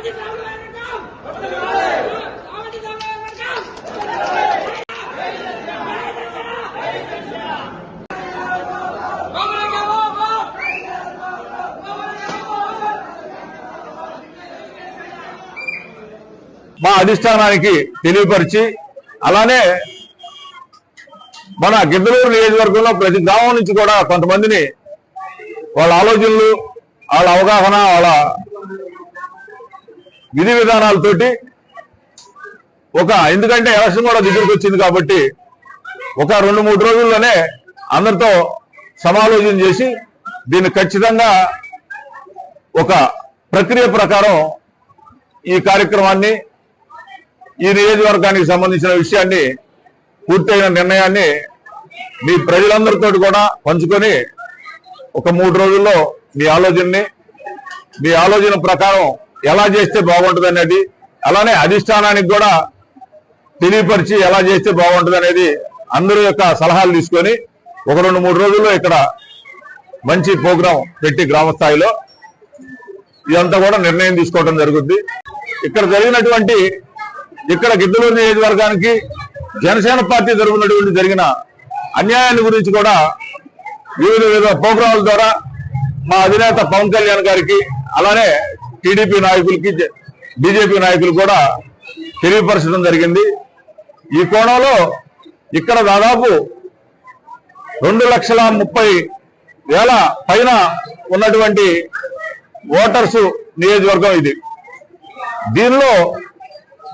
మా అధిష్టానానికి తెలియపరిచి అలానే మన గిద్దలూరు నియోజకవర్గంలో ప్రతి గ్రామం నుంచి కూడా కొంతమందిని వాళ్ళ ఆలోచనలు, వాళ్ళ అవగాహన, వాళ్ళ విధి విధానాలతోటి ఎందుకంటే ఎలక్షన్ కూడా దగ్గరికి వచ్చింది కాబట్టి ఒక 2-3 రోజుల్లోనే అందరితో సమాలోచన చేసి దీన్ని ఖచ్చితంగా ఒక ప్రక్రియ ప్రకారం ఈ కార్యక్రమాన్ని, ఈ నియోజకవర్గానికి సంబంధించిన విషయాన్ని, పూర్తయిన నిర్ణయాన్ని మీ ప్రజలందరితో కూడా పంచుకొని ఒక 3 రోజుల్లో మీ ఆలోచన ప్రకారం ఎలా చేస్తే బాగుంటుంది అనేది, అలానే అధిష్టానానికి కూడా తెలియపరిచి ఎలా చేస్తే బాగుంటుంది అనేది అందరి యొక్క సలహాలు తీసుకొని ఒక 2-3 రోజుల్లో ఇక్కడ మంచి ప్రోగ్రాం పెట్టి గ్రామ స్థాయిలో ఇదంతా కూడా నిర్ణయం తీసుకోవడం జరుగుద్ది. ఇక్కడ గిద్దలూరు నియోజకవర్గానికి జనసేన పార్టీ తరఫున జరిగిన అన్యాయాన్ని గురించి కూడా వివిధ ప్రోగ్రాముల ద్వారా మా అధినేత పవన్ కళ్యాణ్ గారికి, అలానే టీడీపీ నాయకులకి, బీజేపీ నాయకులు కూడా తెలియపరచడం జరిగింది. ఈ కోణంలో ఇక్కడ దాదాపు 2,30,000 పైన ఉన్నటువంటి ఓటర్స్ నియోజకవర్గం ఇది. దీనిలో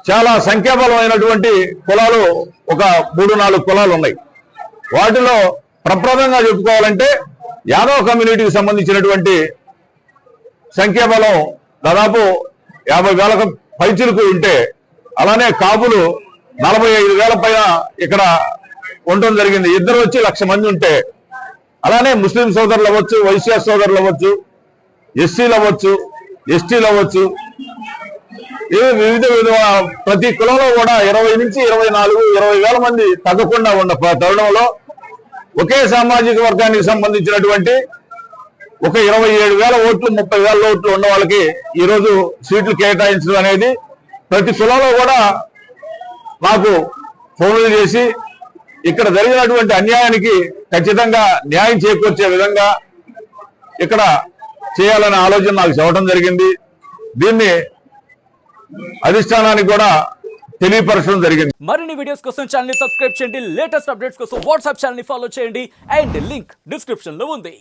చాలా సంఖ్యాబలమైనటువంటి కులాలు, ఒక 3-4 కులాలు ఉన్నాయి. వాటిలో ప్రప్రదంగా చెప్పుకోవాలంటే యాదవ్ కమ్యూనిటీకి సంబంధించినటువంటి సంఖ్యాబలం దాదాపు 50,000 పైచిలకు ఉంటే, అలానే కాపులు 45,000 పైన ఇక్కడ ఉండడం జరిగింది. ఇద్దరు వచ్చి 1,00,000 మంది ఉంటే, అలానే ముస్లిం సోదరులు అవ్వచ్చు, వైశ్య సోదరులు అవ్వచ్చు, ఎస్సీలు అవ్వచ్చు, ఎస్టీలు అవ్వచ్చు, వివిధ ప్రతి కులంలో కూడా 20 నుంచి 24-20,000 మంది తగ్గకుండా ఉన్న తరుణంలో ఒకే సామాజిక వర్గానికి సంబంధించినటువంటి ఒక 27,000 ఓట్లు, 30,000 ఓట్లు ఉన్న వాళ్ళకి ఈరోజు సీట్లు కేటాయించడం అనేది ప్రతి కులంలో కూడా మాకు ఫోన్లు చేసి ఇక్కడ జరిగినటువంటి అన్యాయానికి ఖచ్చితంగా న్యాయం చేకూర్చే విధంగా ఇక్కడ చేయాలనే ఆలోచన నాకు చెప్పడం జరిగింది. దీన్ని అధిష్టానానికి కూడా తెలియపరచడం జరిగింది. మరిన్ని వీడియోస్ కోసం ఛానల్ ని సబ్స్క్రైబ్ చేయండి. లేటెస్ట్ అప్డేట్స్ కోసం వాట్సాప్ ఛానల్ ని ఫాలో చేయండి. అండ్ లింక్ డిస్క్రిప్షన్ లో ఉంది.